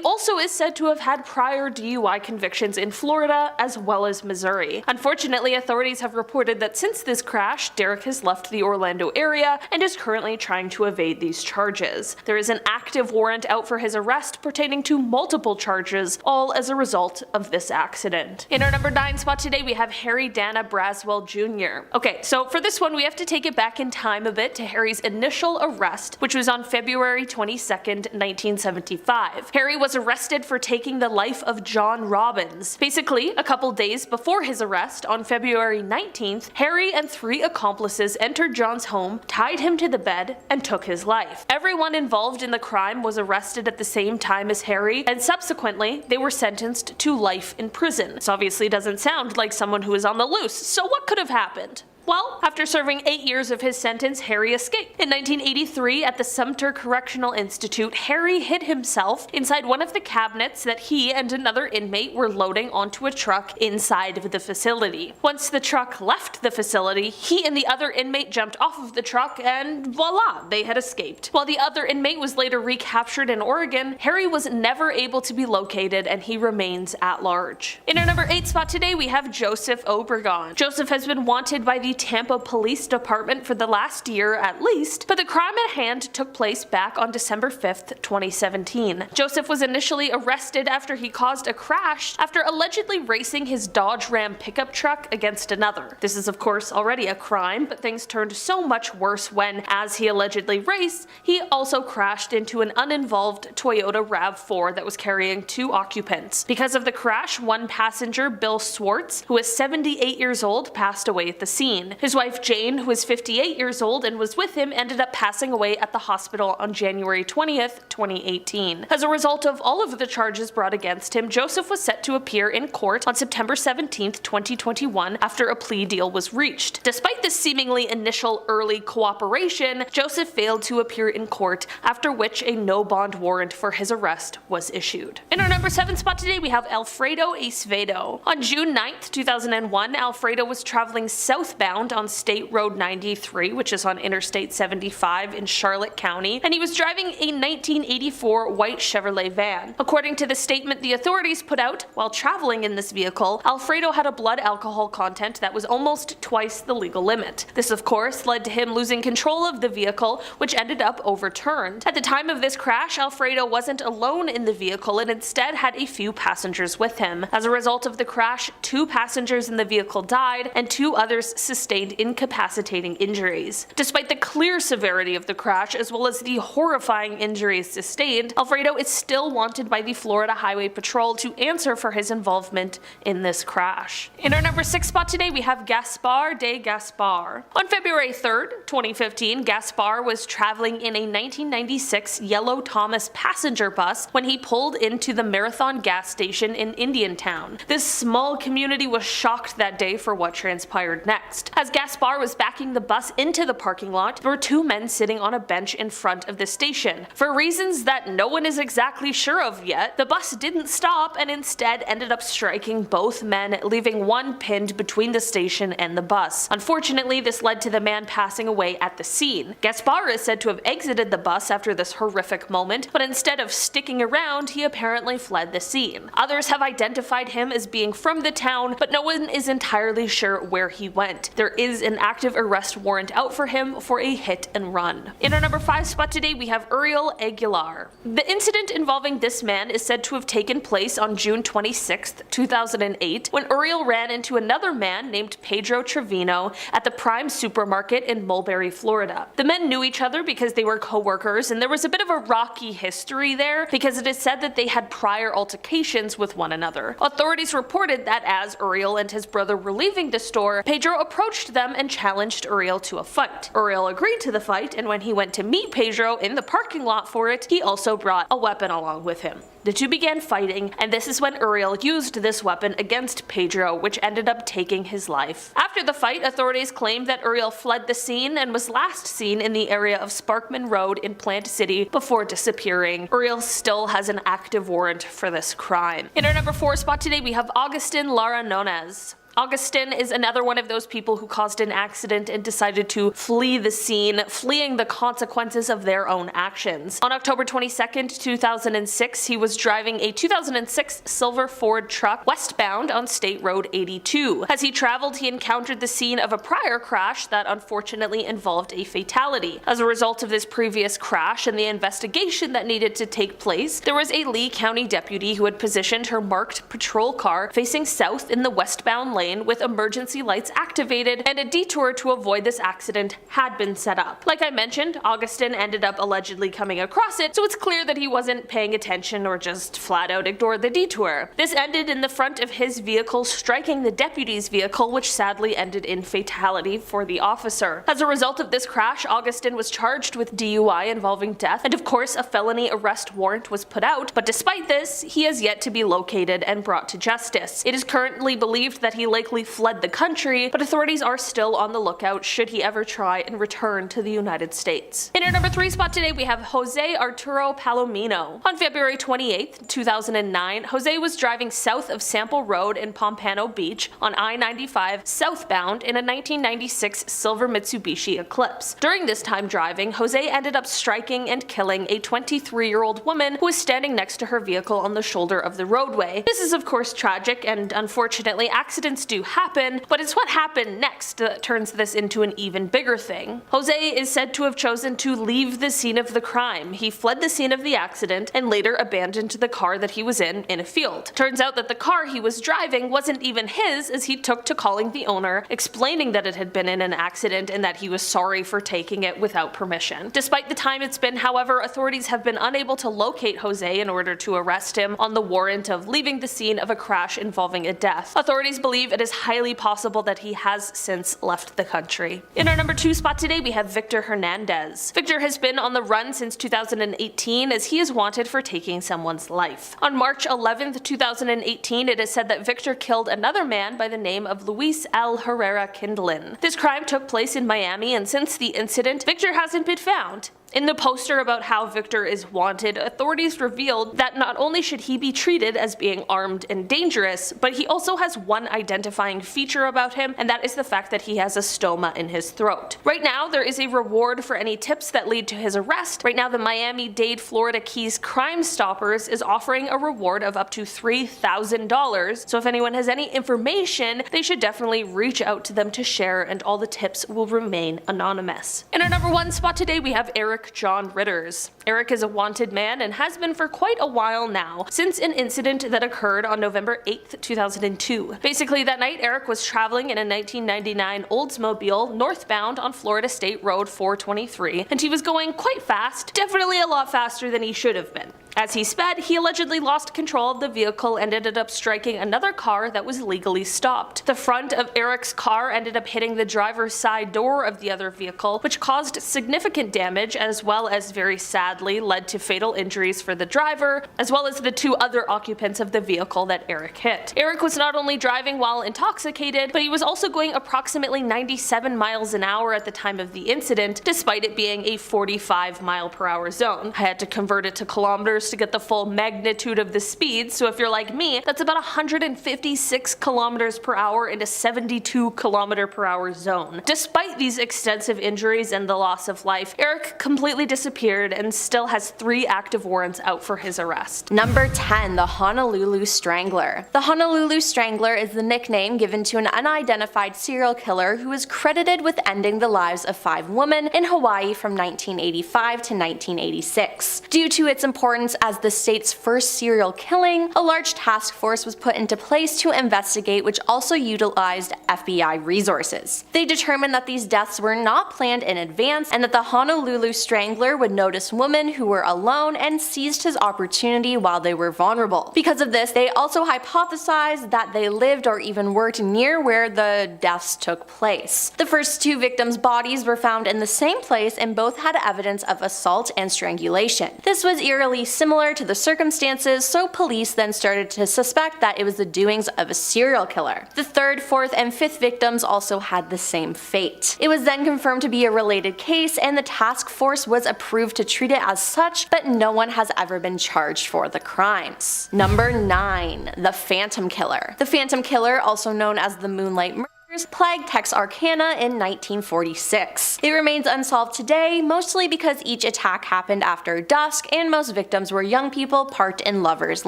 also is said to have had prior DUI convictions in Florida as well as Missouri. Unfortunately, authorities have reported that since this crash, Derrick has left the Orlando area and is currently trying to evade these charges. There is an active warrant out for his arrest pertaining to multiple charges, all as a result of this accident. In our number 9 spot today, we have Harry Dana Braswell Jr. Okay, so for this one, we have to take it back in time a bit to Harry's initial arrest, which was on February 22nd, 1975. Harry was arrested for taking the life of John Robbins. Basically, a couple days before his arrest, on February 19th, Harry and 3 accomplices entered John's home, tied him to the bed, and took his life. Everyone involved in the crime was arrested at the same time as Harry, and subsequently, they were sentenced to life in prison. This obviously doesn't sound like someone who is on the loose, so what could have happened? Well, after serving 8 years of his sentence, Harry escaped. In 1983, at the Sumter Correctional Institute, Harry hid himself inside one of the cabinets that he and another inmate were loading onto a truck inside of the facility. Once the truck left the facility, he and the other inmate jumped off of the truck and voila, they had escaped. While the other inmate was later recaptured in Oregon, Harry was never able to be located and he remains at large. In our number 8 spot today, we have Joseph Obregon. Joseph has been wanted by the Tampa Police Department for the last year at least, but the crime at hand took place back on December 5th, 2017. Joseph was initially arrested after he caused a crash after allegedly racing his Dodge Ram pickup truck against another. This is of course already a crime, but things turned so much worse when, as he allegedly raced, he also crashed into an uninvolved Toyota RAV4 that was carrying 2 occupants. Because of the crash, one passenger, Bill Swartz, who is 78 years old, passed away at the scene. His wife Jane, who is 58 years old and was with him, ended up passing away at the hospital on January 20th, 2018. As a result of all of the charges brought against him, Joseph was set to appear in court on September 17th, 2021 after a plea deal was reached. Despite this seemingly initial early cooperation, Joseph failed to appear in court, after which a no bond warrant for his arrest was issued. In our number 7 spot today, we have Alfredo Acevedo. On June 9th, 2001, Alfredo was traveling southbound on State Road 93, which is on Interstate 75 in Charlotte County, and he was driving a 1984 white Chevrolet van. According to the statement the authorities put out, while traveling in this vehicle, Alfredo had a blood alcohol content that was almost twice the legal limit. This of course led to him losing control of the vehicle, which ended up overturned. At the time of this crash, Alfredo wasn't alone in the vehicle and instead had a few passengers with him. As a result of the crash, 2 passengers in the vehicle died and 2 others sustained sustained incapacitating injuries. Despite the clear severity of the crash as well as the horrifying injuries sustained, Alfredo is still wanted by the Florida Highway Patrol to answer for his involvement in this crash. In our number 6 spot today, we have Gaspar de Gaspar. On February 3rd, 2015, Gaspar was traveling in a 1996 yellow Thomas passenger bus when he pulled into the Marathon gas station in Indiantown. This small community was shocked that day for what transpired next. As Gaspar was backing the bus into the parking lot, there were 2 men sitting on a bench in front of the station. For reasons that no one is exactly sure of yet, the bus didn't stop and instead ended up striking both men, leaving one pinned between the station and the bus. Unfortunately, this led to the man passing away at the scene. Gaspar is said to have exited the bus after this horrific moment, but instead of sticking around, he apparently fled the scene. Others have identified him as being from the town, but no one is entirely sure where he went. There is an active arrest warrant out for him for a hit and run. In our number 5 spot today, we have Uriel Aguilar. The incident involving this man is said to have taken place on June 26, 2008, when Uriel ran into another man named Pedro Trevino at the Prime supermarket in Mulberry, Florida. The men knew each other because they were co-workers, and there was a bit of a rocky history there because it is said that they had prior altercations with one another. Authorities reported that as Uriel and his brother were leaving the store, Pedro approached them and challenged Uriel to a fight. Uriel agreed to the fight, and when he went to meet Pedro in the parking lot for it, he also brought a weapon along with him. The two began fighting, and this is when Uriel used this weapon against Pedro, which ended up taking his life. After the fight, authorities claimed that Uriel fled the scene and was last seen in the area of Sparkman Road in Plant City before disappearing. Uriel still has an active warrant for this crime. In our number 4 spot today, we have Agustin Lara-Nonez. Agustin is another one of those people who caused an accident and decided to flee the scene, fleeing the consequences of their own actions. On October 22nd, 2006, he was driving a 2006 silver Ford truck westbound on State Road 82. As he traveled, he encountered the scene of a prior crash that unfortunately involved a fatality. As a result of this previous crash and the investigation that needed to take place, there was a Lee County deputy who had positioned her marked patrol car facing south in the westbound lane with emergency lights activated, and a detour to avoid this accident had been set up. Like I mentioned, Agustin ended up allegedly coming across it, so it's clear that he wasn't paying attention or just flat out ignored the detour. This ended in the front of his vehicle striking the deputy's vehicle, which sadly ended in fatality for the officer. As a result of this crash, Agustin was charged with DUI involving death, and of course a felony arrest warrant was put out, but despite this, he has yet to be located and brought to justice. It is currently believed that he likely fled the country, but authorities are still on the lookout should he ever try and return to the United States. In our number 3 spot today, we have Jose Arturo Palomino. On February 28, 2009, Jose was driving south of Sample Road in Pompano Beach on I-95 southbound in a 1996 silver Mitsubishi Eclipse. During this time driving, Jose ended up striking and killing a 23-year-old woman who was standing next to her vehicle on the shoulder of the roadway. This is of course tragic, and unfortunately accidents do happen, but it's what happened next that turns this into an even bigger thing. Jose is said to have chosen to leave the scene of the crime. He fled the scene of the accident and later abandoned the car that he was in a field. Turns out that the car he was driving wasn't even his, as he took to calling the owner, explaining that it had been in an accident and that he was sorry for taking it without permission. Despite the time it's been, however, authorities have been unable to locate Jose in order to arrest him on the warrant of leaving the scene of a crash involving a death. Authorities believe it is highly possible that he has since left the country. In our number 2 spot today, we have Victor Hernandez. Victor has been on the run since 2018 as he is wanted for taking someone's life. On March 11th, 2018, it is said that Victor killed another man by the name of Luis L. Herrera Kindlin. This crime took place in Miami, and since the incident, Victor hasn't been found. In the poster about how Victor is wanted, authorities revealed that not only should he be treated as being armed and dangerous, but he also has one identifying feature about him, and that is the fact that he has a stoma in his throat. Right now, there is a reward for any tips that lead to his arrest. Right now, the Miami-Dade Florida Keys Crime Stoppers is offering a reward of up to $3,000, so if anyone has any information, they should definitely reach out to them to share, and all the tips will remain anonymous. In our number 1 spot today, we have Eric John Ritters. Eric is a wanted man and has been for quite a while now, since an incident that occurred on November 8th, 2002. Basically, that That night, Eric was traveling in a 1999 Oldsmobile northbound on Florida State Road 423, and he was going quite fast, definitely a lot faster than he should have been. As he sped, he allegedly lost control of the vehicle and ended up striking another car that was legally stopped. The front of Eric's car ended up hitting the driver's side door of the other vehicle, which caused significant damage as well as, very sadly, led to fatal injuries for the driver, as well as the two other occupants of the vehicle that Eric hit. Eric was not only driving while intoxicated, but he was also going approximately 97 miles an hour at the time of the incident, despite it being a 45-mile-per-hour zone. I had to convert it to kilometers to get the full magnitude of the speed, so if you're like me, that's about 156 kilometers per hour in a 72 kilometer per hour zone. Despite these extensive injuries and the loss of life, Eric completely disappeared and still has 3 active warrants out for his arrest. Number 10. The Honolulu Strangler. The Honolulu Strangler is the nickname given to an unidentified serial killer who is credited with ending the lives of 5 women in Hawaii from 1985 to 1986. Due to its importance as the state's first serial killing, a large task force was put into place to investigate, which also utilized FBI resources. They determined that these deaths were not planned in advance and that the Honolulu Strangler would notice women who were alone and seized his opportunity while they were vulnerable. Because of this, they also hypothesized that they lived or even worked near where the deaths took place. The first 2 victims' bodies were found in the same place and both had evidence of assault and strangulation. This was eerily similar to the circumstances, so police then started to suspect that it was the doings of a serial killer. The 3rd, 4th, and 5th victims also had the same fate. It was then confirmed to be a related case, and the task force was approved to treat it as such, but no one has ever been charged for the crimes. Number 9. The Phantom Killer. The Phantom Killer, also known as the Moonlight Murder, plagued Texarkana in 1946. It remains unsolved today, mostly because each attack happened after dusk and most victims were young people parked in lovers'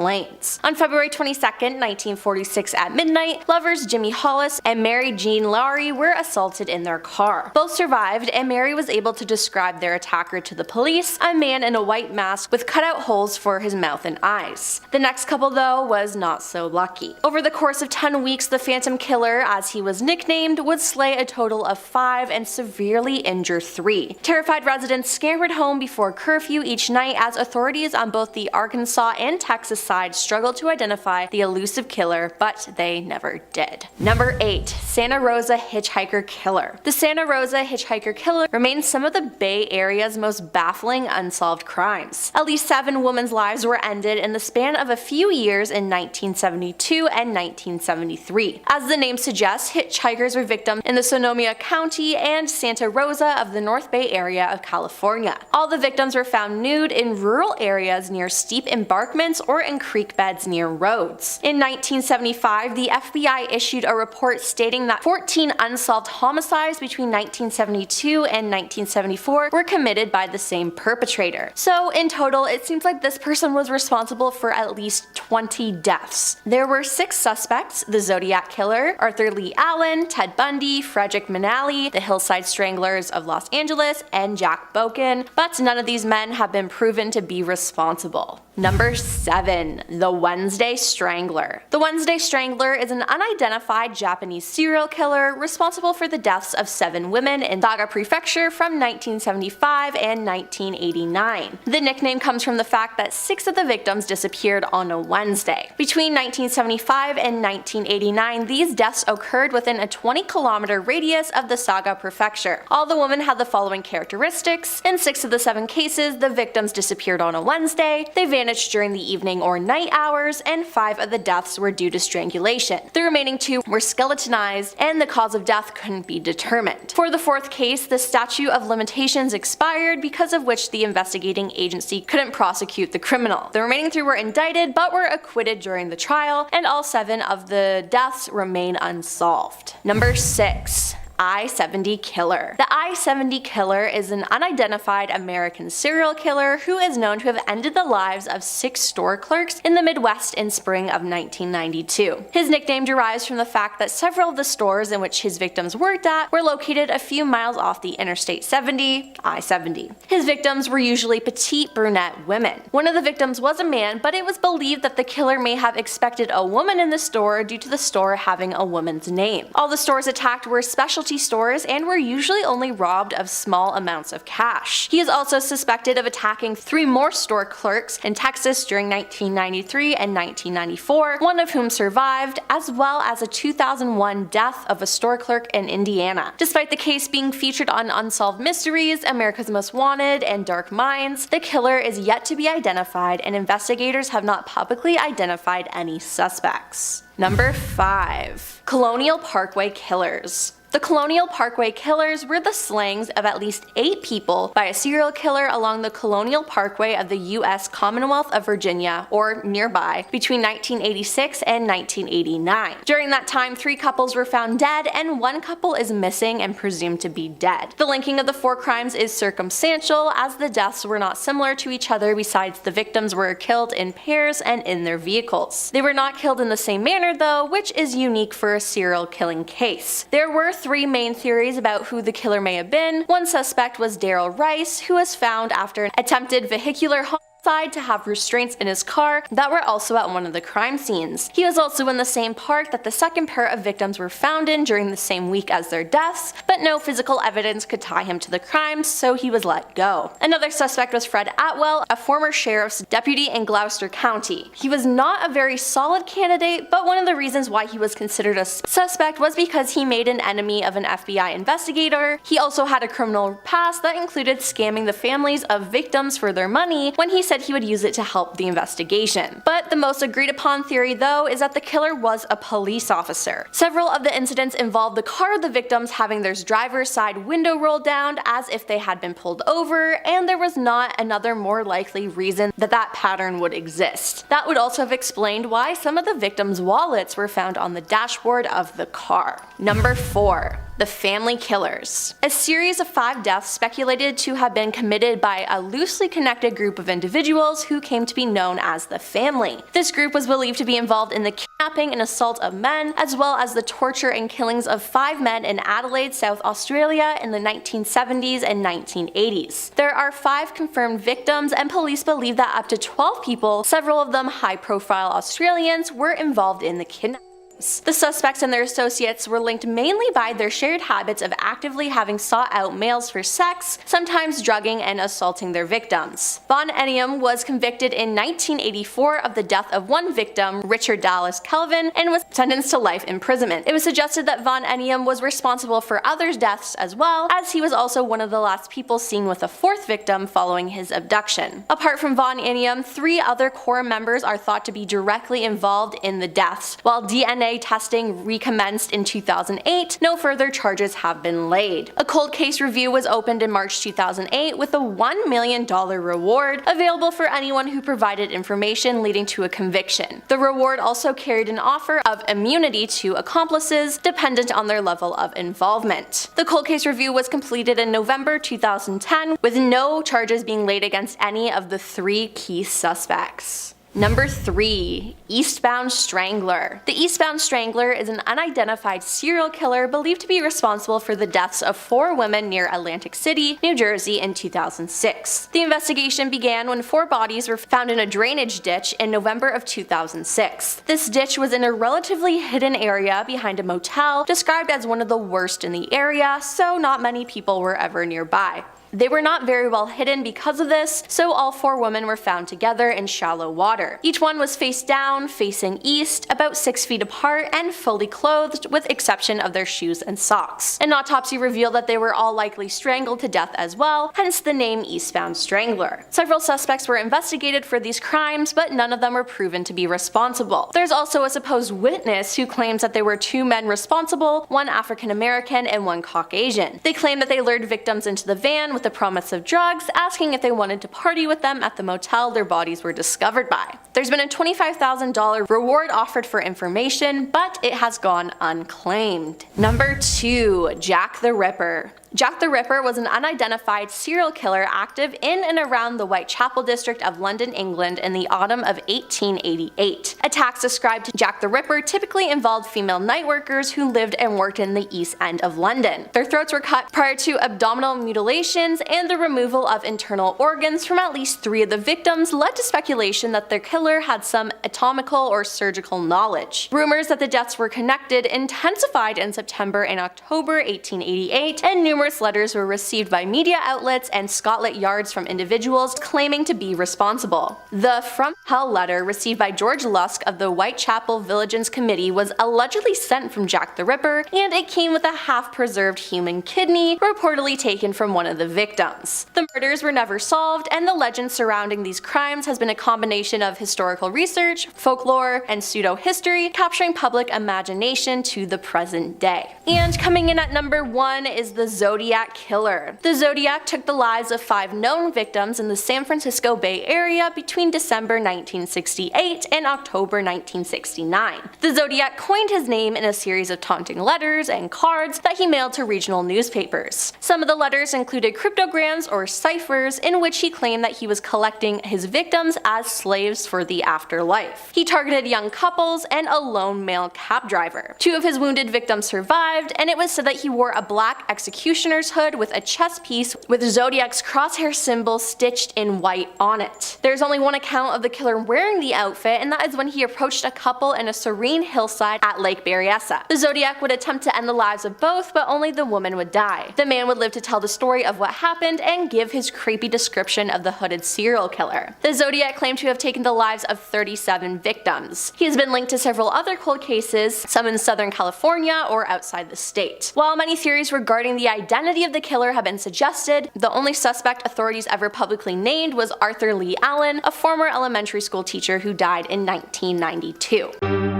lanes. On February 22, 1946 at midnight, lovers Jimmy Hollis and Mary Jean Lowry were assaulted in their car. Both survived, and Mary was able to describe their attacker to the police, a man in a white mask with cutout holes for his mouth and eyes. The next couple, though, was not so lucky. Over the course of 10 weeks, the Phantom Killer, as he was nicknamed, would slay a total of 5 and severely injure 3. Terrified residents scampered home before curfew each night as authorities on both the Arkansas and Texas side struggled to identify the elusive killer, but they never did. Number 8. Santa Rosa Hitchhiker Killer. The Santa Rosa Hitchhiker Killer remains some of the Bay Area's most baffling unsolved crimes. At least 7 women's lives were ended in the span of a few years in 1972 and 1973. As the name suggests, hitchhikers were victims in the Sonoma County and Santa Rosa of the North Bay area of California. All the victims were found nude in rural areas near steep embankments or in creek beds near roads. In 1975, the FBI issued a report stating that 14 unsolved homicides between 1972 and 1974 were committed by the same perpetrator. So in total, it seems like this person was responsible for at least 20 deaths. There were 6 suspects: the Zodiac Killer, Arthur Lee Allen, Ted Bundy, Frederick Manali, the Hillside Stranglers of Los Angeles, and Jack Boken, but none of these men have been proven to be responsible. Number 7. The Wednesday Strangler. The Wednesday Strangler is an unidentified Japanese serial killer responsible for the deaths of 7 women in Saga Prefecture from 1975 and 1989. The nickname comes from the fact that 6 of the victims disappeared on a Wednesday. Between 1975 and 1989, these deaths occurred within a 20-kilometer radius of the Saga Prefecture. All the women had the following characteristics. In 6 of the 7 cases, the victims disappeared on a Wednesday, they vanished during the evening or night hours, and 5 of the deaths were due to strangulation. The remaining 2 were skeletonized, and the cause of death couldn't be determined. For the 4th case, the statute of limitations expired, because of which the investigating agency couldn't prosecute the criminal. The remaining 3 were indicted, but were acquitted during the trial, and all 7 of the deaths remain unsolved. Number 6. I-70 Killer. The I-70 Killer is an unidentified American serial killer who is known to have ended the lives of 6 store clerks in the Midwest in spring of 1992. His nickname derives from the fact that several of the stores in which his victims worked at were located a few miles off the Interstate 70, I-70. His victims were usually petite brunette women. One of the victims was a man, but it was believed that the killer may have expected a woman in the store due to the store having a woman's name. All the stores attacked were specialty stores and were usually only robbed of small amounts of cash. He is also suspected of attacking 3 more store clerks in Texas during 1993 and 1994, one of whom survived, as well as a 2001 death of a store clerk in Indiana. Despite the case being featured on Unsolved Mysteries, America's Most Wanted, and Dark Minds, the killer is yet to be identified and investigators have not publicly identified any suspects. Number 5. Colonial Parkway Killers. The Colonial Parkway Killers were the slayings of at least 8 people by a serial killer along the Colonial Parkway of the U.S. Commonwealth of Virginia, or nearby, between 1986 and 1989. During that time, 3 couples were found dead and 1 couple is missing and presumed to be dead. The linking of the 4 crimes is circumstantial, as the deaths were not similar to each other, besides the victims were killed in pairs and in their vehicles. They were not killed in the same manner though, which is unique for a serial killing case. There were 3 main theories about who the killer may have been. One suspect was Daryl Rice, who was found after an attempted vehicular homicide to have restraints in his car that were also at one of the crime scenes. He was also in the same park that the second pair of victims were found in during the same week as their deaths, but no physical evidence could tie him to the crimes, so he was let go. Another suspect was Fred Atwell, a former sheriff's deputy in Gloucester County. He was not a very solid candidate, but one of the reasons why he was considered a suspect was because he made an enemy of an FBI investigator. He also had a criminal past that included scamming the families of victims for their money when he said he would use it to help the investigation. But the most agreed upon theory though is that the killer was a police officer. Several of the incidents involved the car of the victims having their driver's side window rolled down as if they had been pulled over, and there was not another more likely reason that that pattern would exist. That would also have explained why some of the victims' wallets were found on the dashboard of the car. Number 4. The Family Killers. A series of 5 deaths speculated to have been committed by a loosely connected group of individuals who came to be known as the Family. This group was believed to be involved in the kidnapping and assault of men, as well as the torture and killings of 5 men in Adelaide, South Australia in the 1970s and 1980s. There are 5 confirmed victims, and police believe that up to 12 people, several of them high-profile Australians, were involved in the kidnapping. The suspects and their associates were linked mainly by their shared habits of actively having sought out males for sex, sometimes drugging and assaulting their victims. Von Enium was convicted in 1984 of the death of one victim, Richard Dallas Kelvin, and was sentenced to life imprisonment. It was suggested that Von Enium was responsible for others' deaths as well, as he was also one of the last people seen with a 4th victim following his abduction. Apart from Von Enium, 3 other core members are thought to be directly involved in the deaths. While DNA testing recommenced in 2008, no further charges have been laid. A cold case review was opened in March 2008 with a $1 million reward available for anyone who provided information leading to a conviction. The reward also carried an offer of immunity to accomplices dependent on their level of involvement. The cold case review was completed in November 2010 with no charges being laid against any of the 3 key suspects. Number 3. Eastbound Strangler. The Eastbound Strangler is an unidentified serial killer believed to be responsible for the deaths of 4 women near Atlantic City, New Jersey in 2006. The investigation began when 4 bodies were found in a drainage ditch in November of 2006. This ditch was in a relatively hidden area behind a motel, described as one of the worst in the area, so not many people were ever nearby. They were not very well hidden because of this, so all 4 women were found together in shallow water. Each one was face down, facing east, about 6 feet apart, and fully clothed with exception of their shoes and socks. An autopsy revealed that they were all likely strangled to death as well, hence the name Eastbound Strangler. Several suspects were investigated for these crimes, but none of them were proven to be responsible. There's also a supposed witness who claims that there were 2 men responsible, one African American and one Caucasian. They claim that they lured victims into the van with the promise of drugs, asking if they wanted to party with them at the motel their bodies were discovered by. There's been a $25,000 reward offered for information, but it has gone unclaimed. Number 2. Jack the Ripper. Jack the Ripper was an unidentified serial killer active in and around the Whitechapel district of London, England in the autumn of 1888. Attacks ascribed to Jack the Ripper typically involved female night workers who lived and worked in the East End of London. Their throats were cut prior to abdominal mutilations, and the removal of internal organs from at least 3 of the victims led to speculation that their killer had some anatomical or surgical knowledge. Rumors that the deaths were connected intensified in September and October 1888, and numerous letters were received by media outlets and Scotland Yards from individuals claiming to be responsible. The From Hell letter received by George Lusk of the Whitechapel Vigilance Committee was allegedly sent from Jack the Ripper, and it came with a half-preserved human kidney reportedly taken from one of the victims. The murders were never solved, and the legend surrounding these crimes has been a combination of historical research, folklore, and pseudo-history, capturing public imagination to the present day. And coming in at number 1 is the Zodiac Killer. The Zodiac took the lives of 5 known victims in the San Francisco Bay Area between December 1968 and October 1969. The Zodiac coined his name in a series of taunting letters and cards that he mailed to regional newspapers. Some of the letters included cryptograms or ciphers in which he claimed that he was collecting his victims as slaves for the afterlife. He targeted young couples and a lone male cab driver. 2 of his wounded victims survived, and it was said that he wore a black executioner's hood with a chest piece with Zodiac's crosshair symbol stitched in white on it. There's only one account of the killer wearing the outfit, and that is when he approached a couple in a serene hillside at Lake Berryessa. The Zodiac would attempt to end the lives of both, but only the woman would die. The man would live to tell the story of what happened and give his creepy description of the hooded serial killer. The Zodiac claimed to have taken the lives of 37 victims. He has been linked to several other cold cases, some in Southern California or outside the state. While many theories regarding the identity of the killer have been suggested, the only suspect authorities ever publicly named was Arthur Lee Allen, a former elementary school teacher who died in 1992.